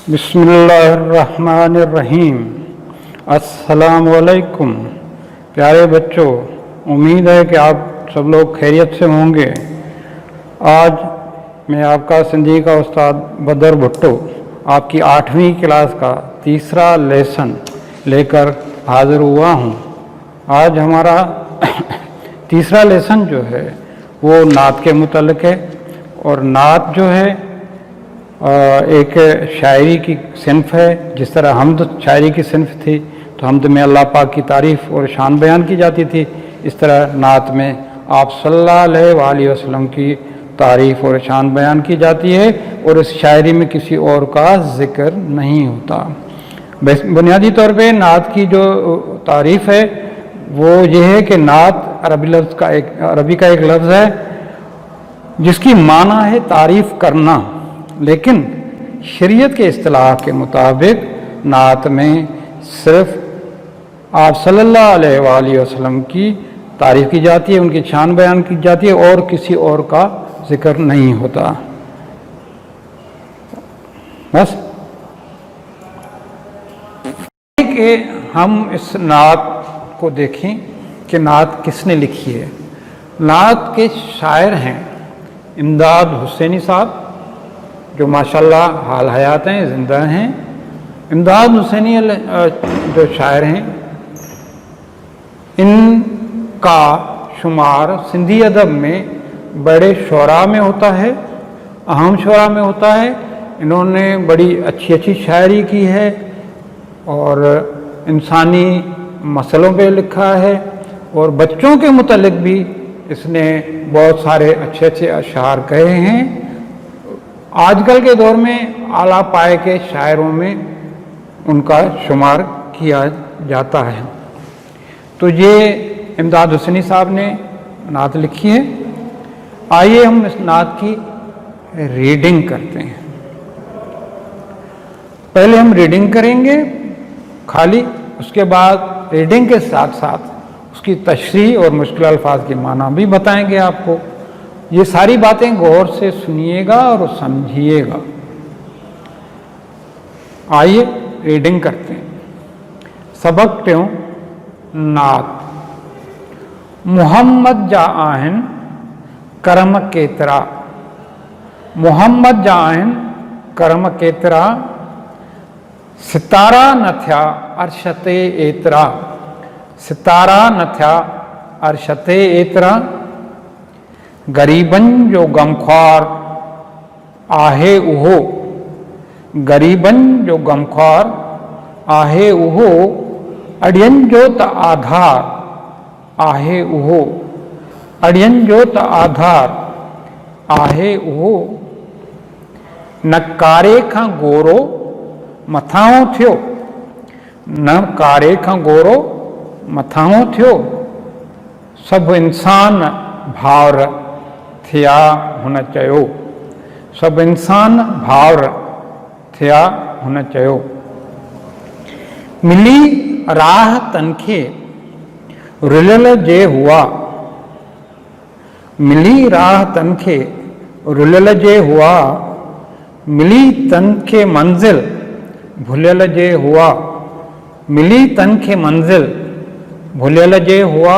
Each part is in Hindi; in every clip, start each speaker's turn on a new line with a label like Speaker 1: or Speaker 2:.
Speaker 1: बिस्मिल्लाहिर्रहमानिर्रहीम। अस्सलामुअलैकुम। प्यारे बच्चों, उम्मीद है कि आप सब लोग खैरियत से होंगे। आज मैं आपका सिंधी का उस्ताद बदर भुट्टो आपकी 8वीं क्लास का तीसरा लेसन लेकर हाजिर हुआ हूँ। आज हमारा तीसरा लेसन जो है वो नात के मुतल्लिक़ है। और नात जो है एक शायरी की सिन्फ है। जिस तरह हमद शायरी की सिन्फ थी तो हमद में अल्लाह पाक की तारीफ़ और शान बयान की जाती थी, इस तरह नात में आप सल्लल्लाहु अलैहि वसल्लम की तारीफ़ और शान बयान की जाती है और इस शायरी में किसी और का ज़िक्र नहीं होता। बुनियादी तौर पे नात की जो तारीफ़ है वो ये है कि नात अरबी का एक लफ्ज़ है जिसकी माना है तारीफ़ करना, लेकिन शरीयत के इस्तिलाह के मुताबिक नात में सिर्फ आप सल्लल्लाहु अलैहि वसल्लम की तारीफ़ की जाती है, उनकी शान बयान की जाती है और किसी और का जिक्र नहीं होता। बस कि हम इस नात को देखें कि नात किसने लिखी है। नात के शायर हैं इमदाद हुसैनी साहब, जो माशाल्लाह हाल हयात हैं, ज़िंदा हैं। इमदाद हुसैनी जो शायर हैं, इनका शुमार सिंधी अदब में बड़े शुरा में होता है, अहम शुरा में होता है। इन्होंने बड़ी अच्छी अच्छी शायरी की है और इंसानी मसलों पे लिखा है और बच्चों के मुतल्लिक़ भी इसने बहुत सारे अच्छे अच्छे अशार कहे हैं। आजकल के दौर में आला पाए के शायरों में उनका शुमार किया जाता है। तो ये इमदाद हुसैनी साहब ने नात लिखी है। आइए हम इस नात की रीडिंग करते हैं। पहले हम रीडिंग करेंगे खाली, उसके बाद रीडिंग के साथ साथ उसकी तशरीह और मुश्किल अल्फाज के माना भी बताएंगे आपको। ये सारी बातें गौर से सुनिएगा और समझिएगा। आइए रीडिंग करते हैं। सबक त्यों नात। मोहम्मद जा आहिन करम केतरा। मोहम्मद जा आहिन करम केतरा। सितारा न थिया अर्शते एतरा। सितारा न थिया अर्शते एतरा। गरीबन जो गमख्वार आहे उहो। गरीबन जो गमख्वार आहे उहो। अड़ियन जो त आधार आहे उहो। अड़ियन जो त आधार आहे उहो। न कारे खां गोरो मथां थियो। न कारे खां गोरो मथां थियो। सभु इंसान भाउर थिया हुन चयो। सभु इंसान भाउर थिया हुन चयो। मिली राह तनखे रुलियल जे हुआ। मिली राह तनखे रुलियल जे हुआ। मिली तनखे मंजिल भुलियल जे हुआ। मिली तनखे मंजिल भुलियल जे हुआ।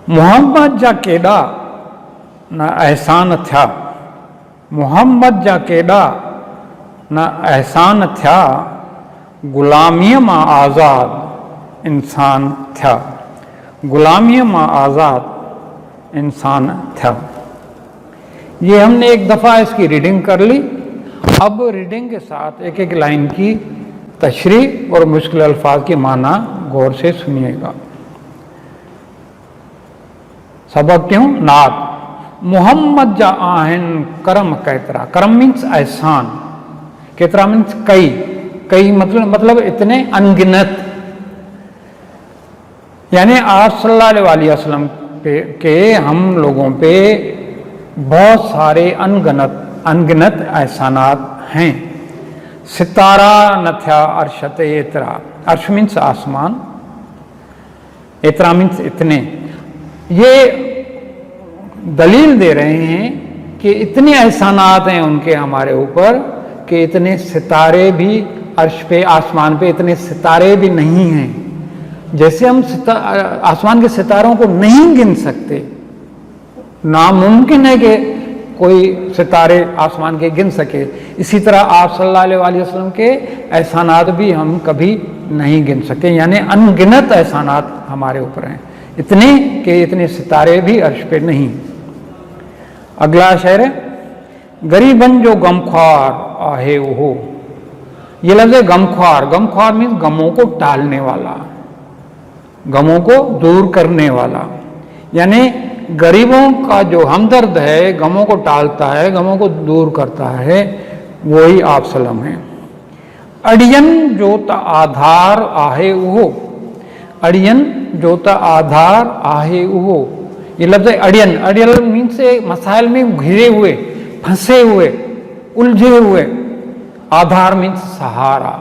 Speaker 1: मोहम्मद जा केॾा न एहसान थिया। मोहम्मद जा केॾा न एहसान थिया। ग़ुलामीअ मां आज़ाद इंसान थिया। ग़ुलामीअ मां आज़ाद इंसान थिया। ये हमने एक दफ़ा इसकी रीडिंग कर ली। अब रीडिंग के साथ एक एक लाइन की तशरीह और मुश्किल अल्फाज की माना गौर से सुनिएगा। सबक त्यों नात। मोहम्मद जा आहिन करम केतरा। करम मीन्स एहसान, केतरा मीन्स कई। कई मतलब इतने अनगिनत, यानी आप सल्लल्लाहु अलैहि वसल्लम के हम लोगों पे बहुत सारे अनगिनत एहसानात हैं। सितारा न थिया अर्शते एतरा। अर्श मीन्स आसमान, एतरा मीन्स इतने। ये दलील दे रहे हैं कि इतने एहसानात हैं उनके हमारे ऊपर कि इतने सितारे भी अर्श पे, आसमान पे इतने सितारे भी नहीं हैं। जैसे हम आसमान के सितारों को नहीं गिन सकते, नामुमकिन है कि कोई सितारे आसमान के गिन सके, इसी तरह आप सल्लल्लाहु अलैहि वसल्लम के एहसानात भी हम कभी नहीं गिन सकते। यानी अनगिनत एहसानात हमारे ऊपर हैं, इतने कि इतने सितारे भी अर्श पे नहीं। अगला शेर है, गरीबन जो गमख्वार आहे वो। ये लफ्ज़ है गमख्वार। गमख्वार मीन्स गमों को टालने वाला, गमों को दूर करने वाला। यानी गरीबों का जो हमदर्द है, गमों को टालता है, गमों को दूर करता है, वही आप सल्लम है। अड़ियन जोत आधार आहे वो। अड़ियन जोत आधार आहे वो, ये लफ्ज़ है अड़ियन। अड़ियल मीन्स मसाइल में घिरे हुए, फंसे हुए, उलझे हुए। आधार मीन्स सहारा,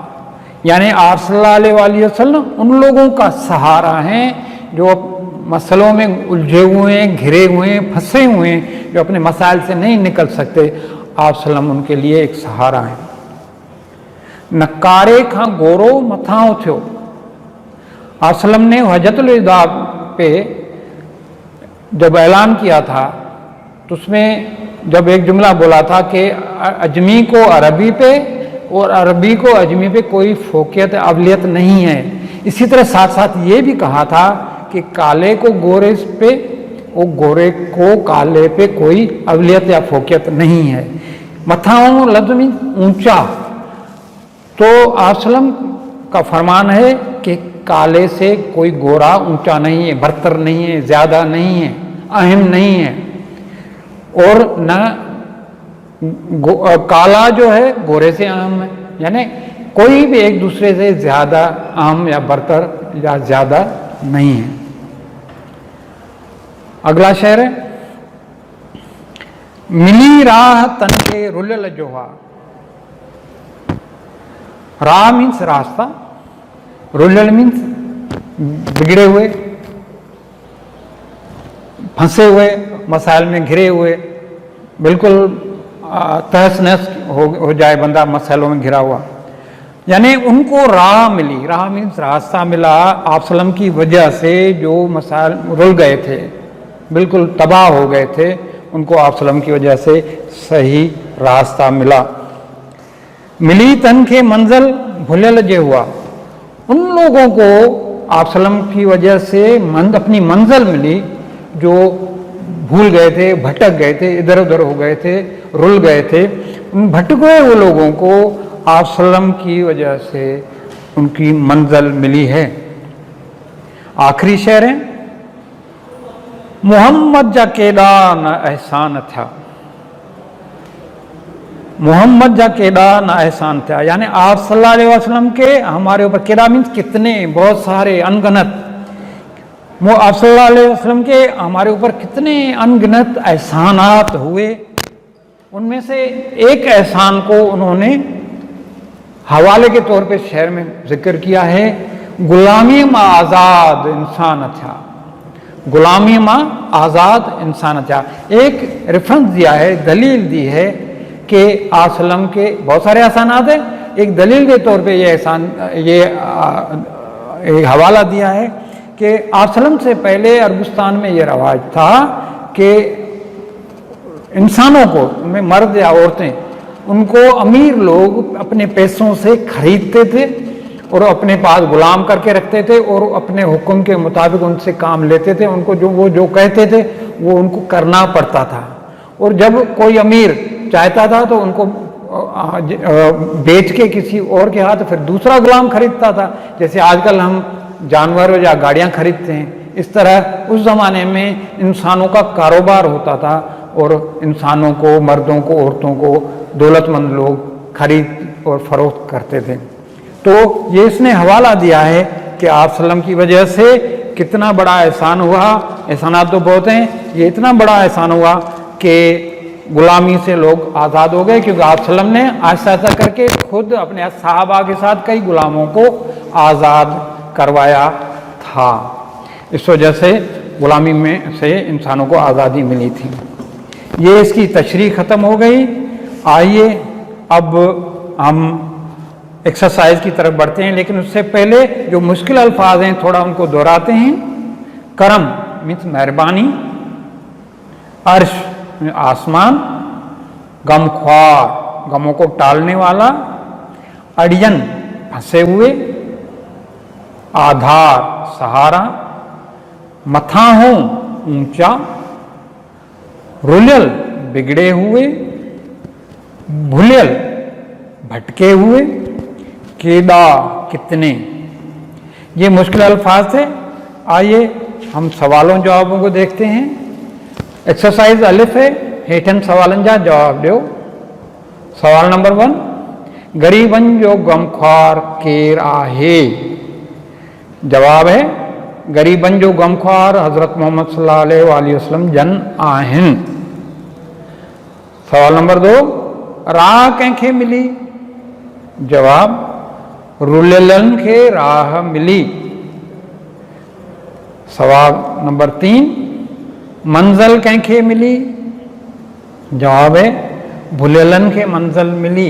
Speaker 1: यानी आप सल्लल्लाहु अलैहि वसल्लम उन लोगों का सहारा हैं जो मसलों में उलझे हुए हैं, घिरे हुए हैं, फंसे हुए हैं, जो अपने मसाइल से नहीं निकल सकते। आप सल्लम उनके लिए एक सहारा है। नकारे खां गोरो मथां उथियो। आप सल्लम ने हजतुल विदा पे जब ऐलान किया था तो उसमें जब एक जुमला बोला था कि अजमी को अरबी पे और अरबी को अजमी पे कोई फोकियत अवलियत नहीं है। इसी तरह साथ साथ ये भी कहा था कि काले को गोरे पे और गोरे को काले पे कोई अवलियत या फोकियत नहीं है। मथाओं लफ्ज़ में ऊंचा, तो आप सल्लम का फरमान है कि काले से कोई गोरा ऊंचा नहीं है, बरतर नहीं है, ज़्यादा नहीं है, अहम नहीं है। और न काला जो है गोरे से अहम है, यानी कोई भी एक दूसरे से ज़्यादा अहम या बरतर या ज़्यादा नहीं है। अगला शेर है, मिली राह तन के रुलल जोहा। राह मीन्स रास्ता, रुलल मीन्स बिगड़े हुए, फंसे हुए, मसाइल में घिरे हुए, बिल्कुल तहस नहस हो जाए बंदा मसाइलों में घिरा हुआ। यानी उनको राह मिली, राह मीन्स रास्ता मिला आप सल्लम की वजह से। जो मसाइल रुल गए थे, बिल्कुल तबाह हो गए थे, उनको आप सल्लम की वजह से सही रास्ता मिला। मिली तन के मंजिल भुलल जे हुआ। उन लोगों को आप सल्लम की वजह से अपनी मंजिल मिली जो भूल गए थे, भटक गए थे, इधर उधर हो गए थे, रुल गए थे। उन भटके हुए लोगों को आप सल्लम की वजह से उनकी मंजिल मिली है। आखिरी शेर है, मोहम्मद जा केड़ा न एहसान था। मोहम्मद जा केड़ा न एहसान था, यानी आप सल्लल्लाहु अलैहि वसल्लम के हमारे ऊपर, केड़ा मीन्स कितने, बहुत सारे, अनगिनत। आप सल्लल्लाहु अलैहि वसल्लम के हमारे ऊपर कितने अनगिनत एहसानात हुए। उनमें से एक एहसान को उन्होंने हवाले के तौर पे शेर में जिक्र किया है, गुलामी मां आज़ाद इंसान था। गुलामी मां आज़ाद इंसान था। एक रेफरेंस दिया है, दलील दी है कि आप सल्लम के बहुत सारे एहसानात हैं। एक दलील के तौर पे ये एहसान, ये एक हवाला दिया है कि आप सल्लम से पहले अरबस्तान में ये रवाज था कि इंसानों को, उनमें मर्द या औरतें, उनको अमीर लोग अपने पैसों से खरीदते थे और अपने पास गुलाम करके रखते थे और अपने हुक्म के मुताबिक उनसे काम लेते थे। उनको वो जो कहते थे वो उनको करना पड़ता था। और जब कोई अमीर चाहता था तो उनको बेच के किसी और के हाथ फिर दूसरा गुलाम खरीदता था। जैसे आजकल हम जानवर या गाड़ियां खरीदते हैं, इस तरह उस ज़माने में इंसानों का कारोबार होता था और इंसानों को, मर्दों को, औरतों को दौलतमंद लोग खरीद और फरोख्त करते थे। तो ये इसने हवाला दिया है कि आप सल्लम की वजह से कितना बड़ा एहसान हुआ। एहसानात तो बहुत हैं, ये इतना बड़ा एहसान हुआ कि गुलामी से लोग आज़ाद हो गए, क्योंकि आप सल्लम ने आहिस्ता आहिस्ता करके खुद अपने सहाबा के साथ कई गुलामों को आज़ाद करवाया था। इस वजह से गुलामी में से इंसानों को आज़ादी मिली थी। ये इसकी तशरीह ख़त्म हो गई। आइए अब हम एक्सरसाइज की तरफ बढ़ते हैं, लेकिन उससे पहले जो मुश्किल अल्फाज हैं थोड़ा उनको दोहराते हैं। करम मीन्स मेहरबानी, अर्श आसमान, गमख्वार गमों को टालने वाला, अड़ियन फंसे हुए, आधार सहारा, मथाहों ऊंचा, रुलियल बिगड़े हुए, भुलियल भटके हुए, केदा कितने। ये मुश्किल अल्फाज थे। आइए हम सवालों जवाबों को देखते हैं। एक्सरसाइज अलिफ है, हेठन सवालन जा जवाब दो। सवाल नंबर 1, गरीबन जो गमख्वार केर आहे। जवाब है गरीबन जो गमख्वार हजरत मोहम्मद सल्लल्लाहु अलैहि वसल्लम जन आहिन। सवाल नंबर 2, राह कंहिंखे मिली। जवाब रुलियलन खे राह मिली। सवाल नंबर 3, मंजिल कंहिंखे मिली। जवाब है भुलियलन खे मंजिल मिली।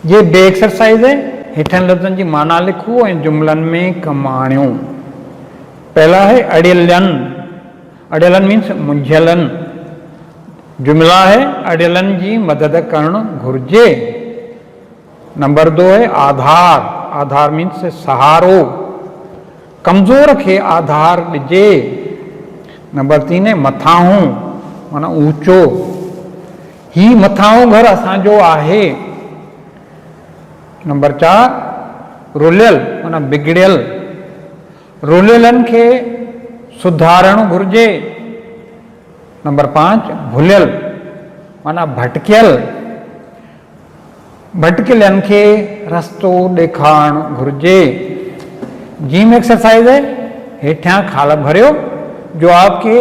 Speaker 1: ये बे एक्सरसाइज है। हेठन लफ्ज़नि जी माना लिखो ऐं जुमलनि में कमु आणियो। पहला है अड़ियलन। अड़ियलन मीन्स मुंझियलन। जुमला है अड़ियलन जी मदद करणु घुर्जे। नंबर 2 है आधार। आधार मीन्स सहारो, कमज़ोर खे आधार ॾिजे। नंबर 3 है मथाहों माना ऊंचो। ही मथाहों घर असांजो आहे। नंबर 4 रुलियल माना बिगड़ियल। रुलियलन खे सुधारणु घुर्जे। नंबर 5 भुलियल माना भटकियल। भटकियलनि खे रस्तो ॾेखारणु घुर्जे। जीम एक्सरसाइज है। हेठियां खाल भरियो जो आपके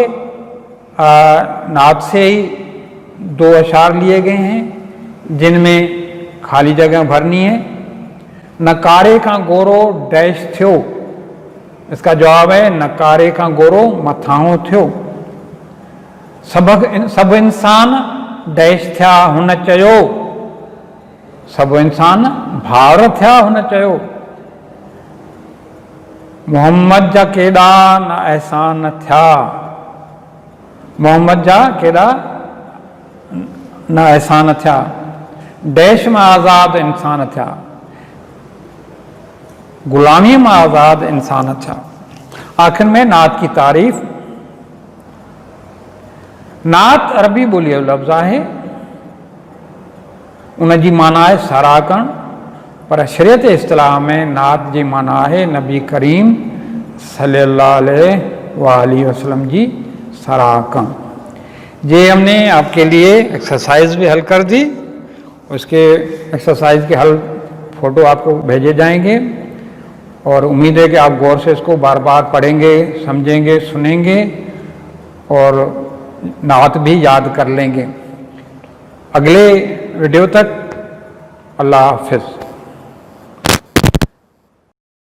Speaker 1: नात से ही 2 अशार लिए गए हैं जिनमें खाली जगह भरनी है। नकारे का गोरो डैश थियो। इसका जवाब है नकारे का गोरो मथाहों थियो। सब इंसान डैश थिया हुन चयो। सब इंसान भावर थिया हुन चयो। मोहम्मद जा केॾा न एहसान थिया। मोहम्मद जा केॾा न एहसान थिया। डैश में आज़ाद इंसान थिया। गुलामी में आज़ाद इंसान थिया। आखिर में नात की तारीफ़। नात अरबी ॿोलीअ जो लफ़्ज़ आहे। उन जी माना आहे साराह करणु, पर शरीयत इस्तिलाह में नात जी माना है नबी करीम सल्लल्लाहु अलैहि वसल्लम जी सराह करणु। ये हमने आपके लिए एक्सरसाइज भी हल कर दी। उसके एक्सरसाइज के हल फोटो आपको भेजे जाएंगे और उम्मीद है कि आप गौर से इसको बार बार पढ़ेंगे, समझेंगे, सुनेंगे और नात भी याद कर लेंगे। अगले वीडियो तक अल्लाह हाफिज़।